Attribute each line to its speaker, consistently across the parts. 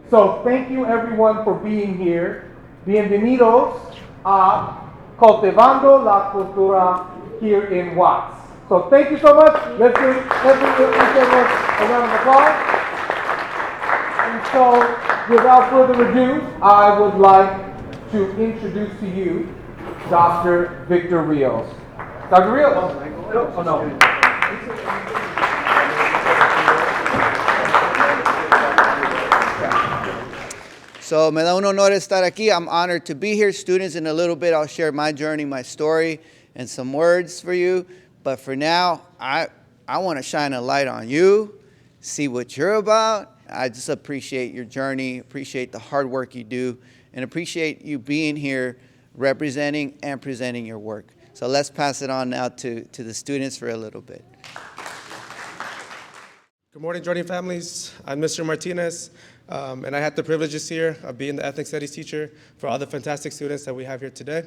Speaker 1: So thank you everyone for being here. Bienvenidos a Cultivando la Cultura here in Watts. So thank you so much. Let's give each of us a round of applause. And so without further ado, I would like to introduce to you Dr. Victor Rios. Dr. Rios. Oh no.
Speaker 2: So me da un honor estar aquí. I'm honored to be here. Students, in a little bit, I'll share my journey, my story, and some words for you. But for now, I want to shine a light on you, see what you're about. I just appreciate your journey, appreciate the hard work you do, and appreciate you being here representing and presenting your work. So let's pass it on now to the students for a little bit.
Speaker 3: Good morning, Jordan families. I'm Mr. Martinez, and I had the privilege this year of being the ethnic studies teacher for all the fantastic students that we have here today.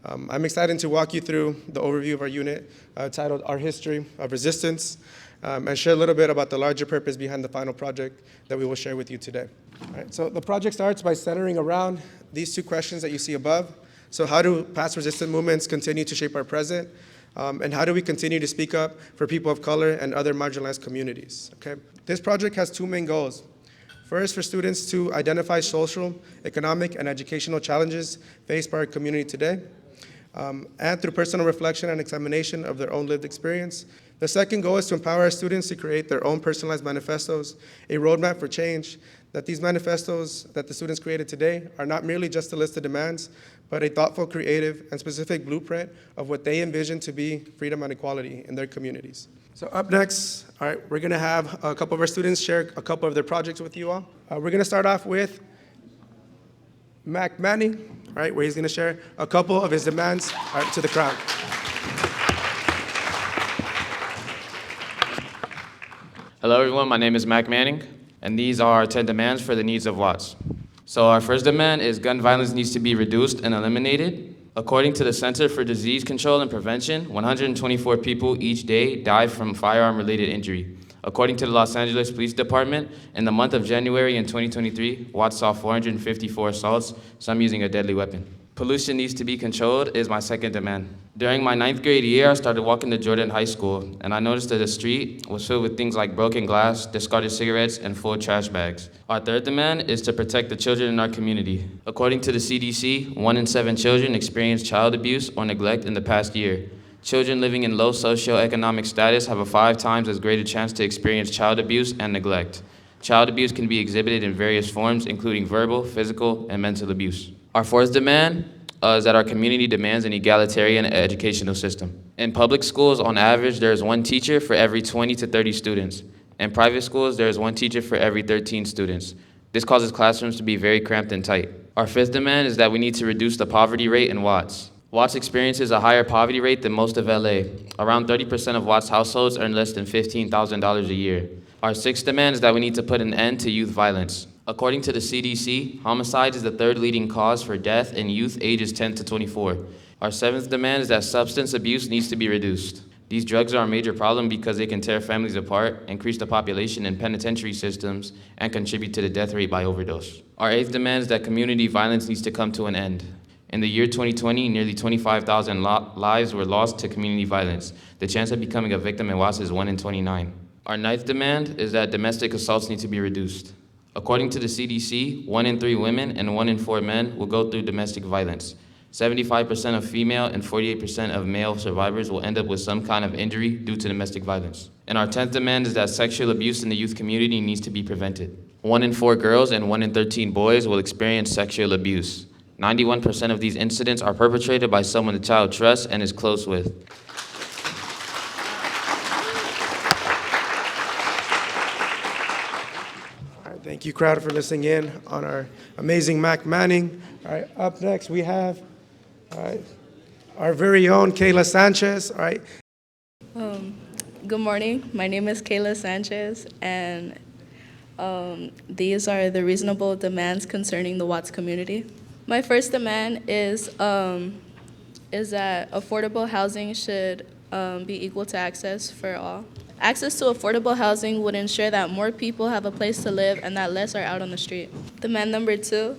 Speaker 3: I'm excited to walk you through the overview of our unit titled Our History of Resistance, and share a little bit about the larger purpose behind the final project that we will share with you today. All right, so the project starts by centering around these two questions that you see above. So how do past resistance movements continue to shape our present? And how do we continue to speak up for people of color and other marginalized communities? Okay? This project has two main goals. First, for students to identify social, economic, and educational challenges faced by our community today, and through personal reflection and examination of their own lived experience. The second goal is to empower our students to create their own personalized manifestos, a roadmap for change, that these manifestos that the students created today are not merely just a list of demands, but a thoughtful, creative, and specific blueprint of what they envision to be freedom and equality in their communities. So up next, all right, we're gonna have a couple of our students share a couple of their projects with you all. We're gonna start off with Mac Manning, all right, where he's gonna share a couple of his demands to the crowd.
Speaker 4: Hello everyone, my name is Mac Manning, and these are 10 demands for the needs of Watts. So our first demand is gun violence needs to be reduced and eliminated. According to the Center for Disease Control and Prevention, 124 people each day die from firearm-related injury. According to the Los Angeles Police Department, in the month of January in 2023, Watts saw 454 assaults, some using a deadly weapon. Pollution needs to be controlled is my second demand. During my 9th grade year, I started walking to Jordan High School, and I noticed that the street was filled with things like broken glass, discarded cigarettes, and full trash bags. Our third demand is to protect the children in our community. According to the CDC, 1 in 7 children experience child abuse or neglect in the past year. Children living in low socioeconomic status have a 5 times as great a chance to experience child abuse and neglect. Child abuse can be exhibited in various forms, including verbal, physical, and mental abuse. Our fourth demand is that our community demands an egalitarian educational system. In public schools, on average, there is 1 teacher for every 20 to 30 students. In private schools, there is 1 teacher for every 13 students. This causes classrooms to be very cramped and tight. Our fifth demand is that we need to reduce the poverty rate in Watts. Watts experiences a higher poverty rate than most of LA. Around 30% of Watts households earn less than $15,000 a year. Our sixth demand is that we need to put an end to youth violence. According to the CDC, homicide is the 3rd leading cause for death in youth ages 10 to 24. Our 7th demand is that substance abuse needs to be reduced. These drugs are a major problem because they can tear families apart, increase the population in penitentiary systems, and contribute to the death rate by overdose. Our 8th demand is that community violence needs to come to an end. In the year 2020, nearly 25,000 lives were lost to community violence. The chance of becoming a victim in Watts is 1 in 29. Our 9th demand is that domestic assaults need to be reduced. According to the CDC, 1 in 3 women and 1 in 4 men will go through domestic violence. 75% of female and 48% of male survivors will end up with some kind of injury due to domestic violence. And our 10th demand is that sexual abuse in the youth community needs to be prevented. 1 in 4 girls and 1 in 13 boys will experience sexual abuse. 91% of these incidents are perpetrated by someone the child trusts and is close with.
Speaker 3: Thank you, crowd, for listening in on our amazing Mac Manning. All right, up next we have our very own Kayla Sanchez. All right.
Speaker 5: Good morning. My name is Kayla Sanchez, and these are the reasonable demands concerning the Watts community. My first demand is that affordable housing should be equal to access for all. Access to affordable housing would ensure that more people have a place to live and that less are out on the street. Demand number 2,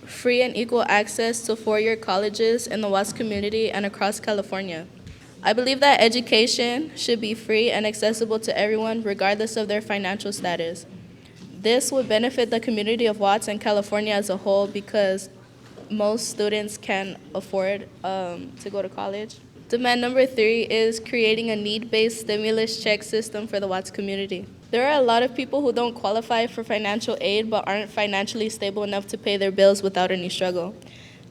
Speaker 5: free and equal access to four-year colleges in the Watts community and across California. I believe that education should be free and accessible to everyone regardless of their financial status. This would benefit the community of Watts and California as a whole because most students can afford to go to college. Demand number 3 is creating a need-based stimulus check system for the Watts community. There are a lot of people who don't qualify for financial aid but aren't financially stable enough to pay their bills without any struggle.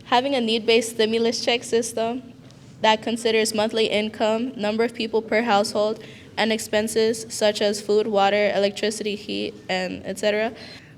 Speaker 5: Having a need-based stimulus check system that considers monthly income, number of people per household, and expenses such as food, water, electricity, heat, and etc.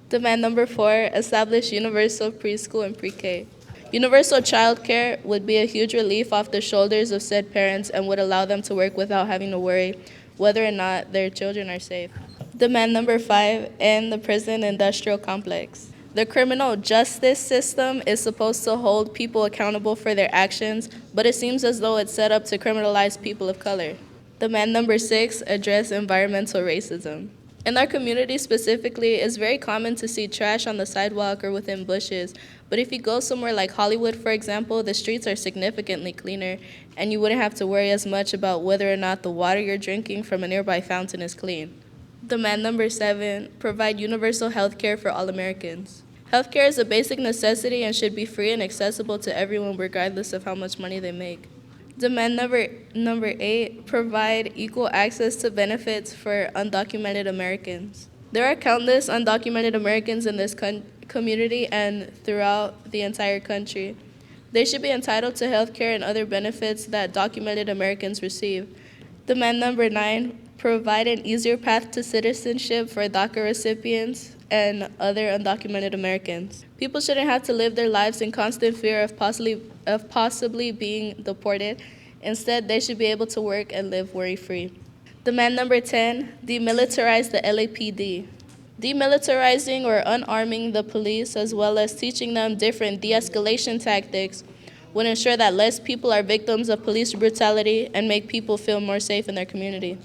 Speaker 5: Demand number 4, establish universal preschool and pre-K. Universal childcare would be a huge relief off the shoulders of said parents and would allow them to work without having to worry whether or not their children are safe. Demand number 5, end the prison industrial complex. The criminal justice system is supposed to hold people accountable for their actions, but it seems as though it's set up to criminalize people of color. Demand number 6, address environmental racism. In our community specifically, it's very common to see trash on the sidewalk or within bushes, but if you go somewhere like Hollywood, for example, the streets are significantly cleaner, and you wouldn't have to worry as much about whether or not the water you're drinking from a nearby fountain is clean. Demand number 7, provide universal health care for all Americans. Healthcare is a basic necessity and should be free and accessible to everyone regardless of how much money they make. Demand number 8, provide equal access to benefits for undocumented Americans. There are countless undocumented Americans in this community and throughout the entire country. They should be entitled to health care and other benefits that documented Americans receive. Demand number 9, provide an easier path to citizenship for DACA recipients and other undocumented Americans. People shouldn't have to live their lives in constant fear of possibly being deported. Instead, they should be able to work and live worry-free. Demand number 10, demilitarize the LAPD. Demilitarizing or unarming the police, as well as teaching them different de-escalation tactics, would ensure that less people are victims of police brutality and make people feel more safe in their community.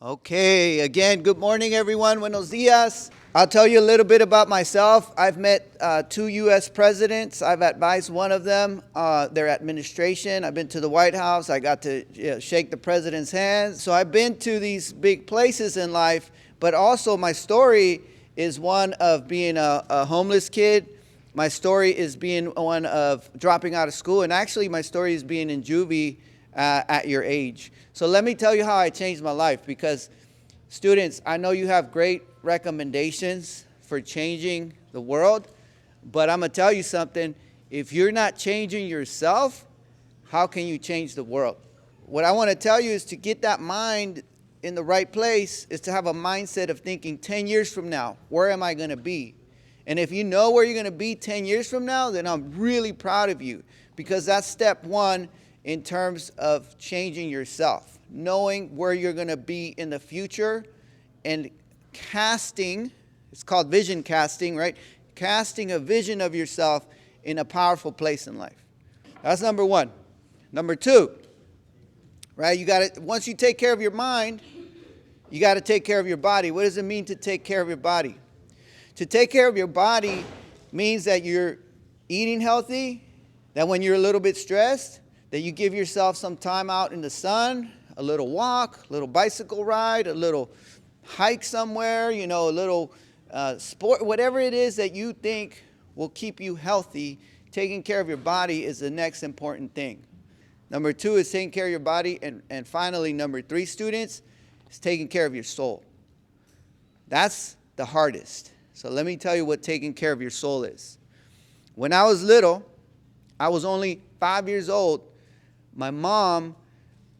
Speaker 2: Okay, again, good morning, everyone. Buenos dias. I'll tell you a little bit about myself. I've met 2 U.S. presidents. I've advised one of them, their administration. I've been to the White House. I got to shake the president's hand. So I've been to these big places in life, but also my story is one of being a homeless kid. My story is being one of dropping out of school, and actually my story is being in juvie at your age. So let me tell you how I changed my life, because students, I know you have great recommendations for changing the world, but I'm going to tell you something. If you're not changing yourself, how can you change the world? What I want to tell you is to get that mind in the right place is to have a mindset of thinking 10 years from now, where am I going to be? And if you know where you're going to be 10 years from now, then I'm really proud of you, because that's step 1 in terms of changing yourself, knowing where you're going to be in the future and casting, it's called vision casting, right? Casting a vision of yourself in a powerful place in life. That's number 1. Number 2, right? You got to, once you take care of your mind, you got to take care of your body. What does it mean to take care of your body? To take care of your body means that you're eating healthy, that when you're a little bit stressed, that you give yourself some time out in the sun, a little walk, a little bicycle ride, a little hike somewhere, a little sport, whatever it is that you think will keep you healthy. Taking care of your body is the next important thing. Number 2 is taking care of your body. And finally, number 3, students, is taking care of your soul. That's the hardest. So let me tell you what taking care of your soul is. When I was little, I was only 5 years old. My mom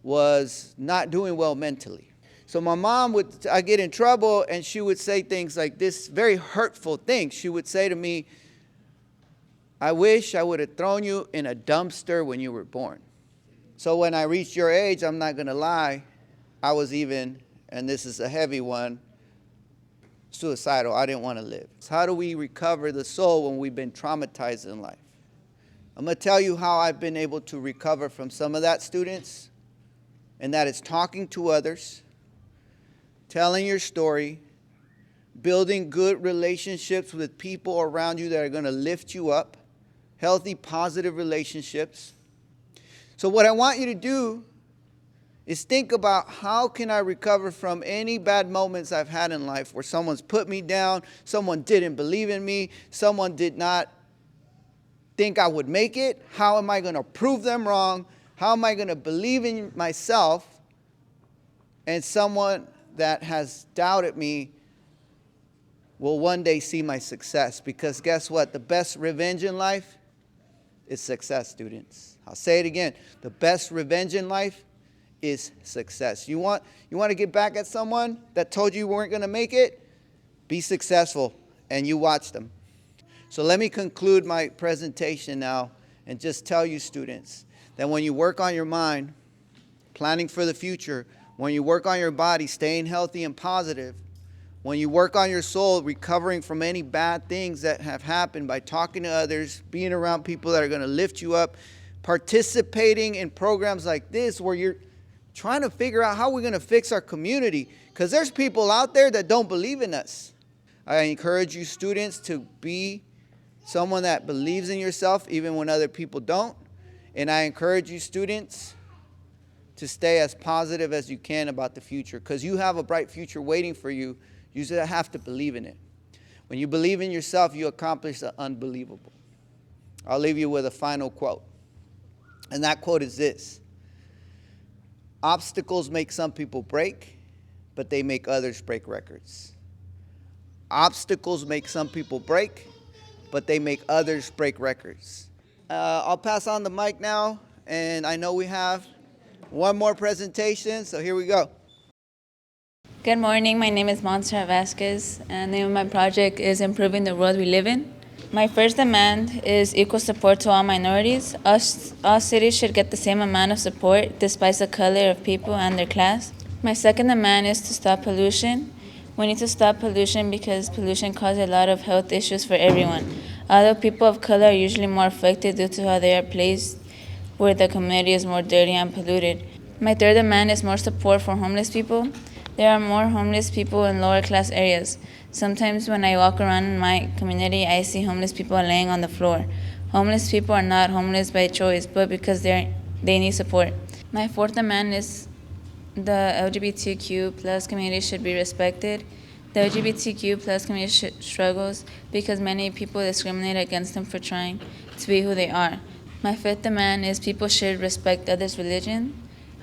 Speaker 2: was not doing well mentally. So my mom I get in trouble, and she would say things like this, very hurtful things. She would say to me, I wish I would have thrown you in a dumpster when you were born. So when I reached your age, I'm not going to lie, I was even, and this is a heavy one, suicidal. I didn't want to live. So how do we recover the soul when we've been traumatized in life? I'm going to tell you how I've been able to recover from some of that, students, and that is talking to others, telling your story, building good relationships with people around you that are going to lift you up, healthy, positive relationships. So what I want you to do is think about how can I recover from any bad moments I've had in life where someone's put me down, someone didn't believe in me, someone did not think I would make it. How am I going to prove them wrong? How am I going to believe in myself? And someone that has doubted me will one day see my success. Because guess what? The best revenge in life is success, students. I'll say it again. The best revenge in life is success. You want to get back at someone that told you weren't going to make it? Be successful, and you watch them. So let me conclude my presentation now and just tell you, students, that when you work on your mind, planning for the future, when you work on your body, staying healthy and positive, when you work on your soul, recovering from any bad things that have happened by talking to others, being around people that are going to lift you up, participating in programs like this where you're trying to figure out how we're going to fix our community, because there's people out there that don't believe in us. I encourage you, students, to be someone that believes in yourself even when other people don't. And I encourage you, students, to stay as positive as you can about the future, because you have a bright future waiting for you. You just have to believe in it. When you believe in yourself, you accomplish the unbelievable. I'll leave you with a final quote. And that quote is this: obstacles make some people break, but they make others break records. Obstacles make some people break, but they make others break records. I'll pass on the mic now, and I know we have one more presentation, so here we go.
Speaker 6: Good morning, my name is Montserrat Vasquez, and the name of my project is Improving the World We Live in. My first demand is equal support to all minorities. All cities should get the same amount of support despite the color of people and their class. My second demand is to stop pollution. We need to stop pollution because pollution causes a lot of health issues for everyone. Although people of color are usually more affected due to how they are placed where the community is more dirty and polluted. My third demand is more support for homeless people. There are more homeless people in lower class areas. Sometimes when I walk around in my community, I see homeless people laying on the floor. Homeless people are not homeless by choice, but because they need support. My fourth demand is the LGBTQ plus community should be respected. The LGBTQ plus community struggles because many people discriminate against them for trying to be who they are. My fifth demand is people should respect others' religion.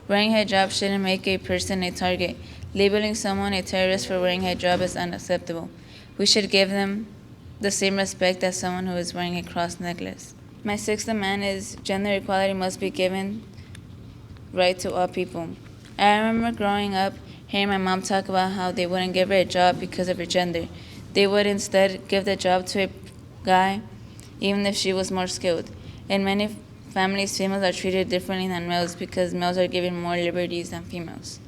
Speaker 6: Wearing hijab shouldn't make a person a target. Labeling someone a terrorist for wearing hijab is unacceptable. We should give them the same respect as someone who is wearing a cross necklace. My sixth demand is gender equality must be given right to all people. I remember growing up hearing my mom talk about how they wouldn't give her a job because of her gender. They would instead give the job to a guy, even if she was more skilled. In many families, females are treated differently than males because males are given more liberties than females.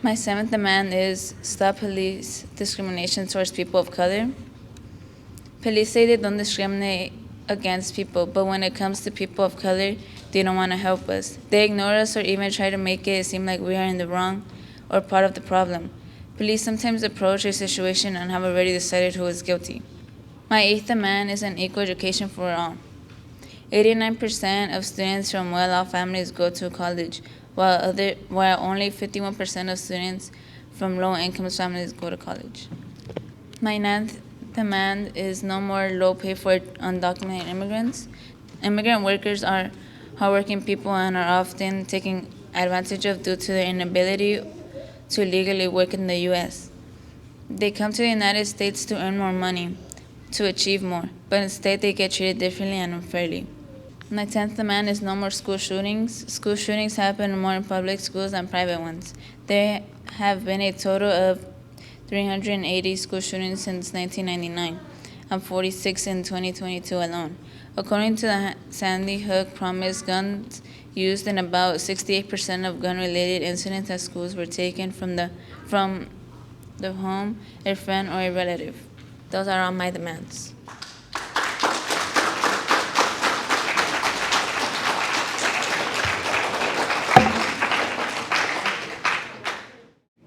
Speaker 6: My seventh demand is stop police discrimination towards people of color. Police say they don't discriminate against people, but when it comes to people of color, they don't want to help us. They ignore us or even try to make it seem like we are in the wrong or part of the problem. Police sometimes approach a situation and have already decided who is guilty. My eighth demand is an equal education for all. 89% of students from well-off families go to college, while only 51% of students from low-income families go to college. My ninth demand is no more low pay for undocumented immigrants. Immigrant workers are hardworking people and are often taken advantage of due to their inability to legally work in the U.S. They come to the United States to earn more money, to achieve more, but instead they get treated differently and unfairly. My 10th demand is no more school shootings. School shootings happen more in public schools than private ones. There have been a total of 380 school shootings since 1999, and 46 in 2022 alone. According to the Sandy Hook Promise, guns used in about 68% of gun-related incidents at schools were taken from the home, a friend, or a relative. Those are all my demands.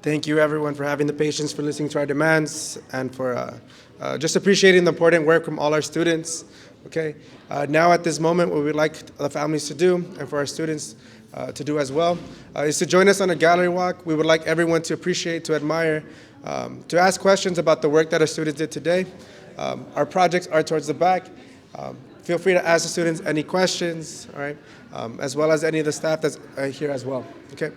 Speaker 3: Thank you, everyone, for having the patience, for listening to our demands, and for just appreciating the important work from all our students. Okay. Now, at this moment, what we'd like the families to do, and for our students to do as well, is to join us on a gallery walk. We would like everyone to appreciate, to admire, to ask questions about the work that our students did today. Our projects are towards the back. Feel free to ask the students any questions, all right, as well as any of the staff that's here as well. Okay.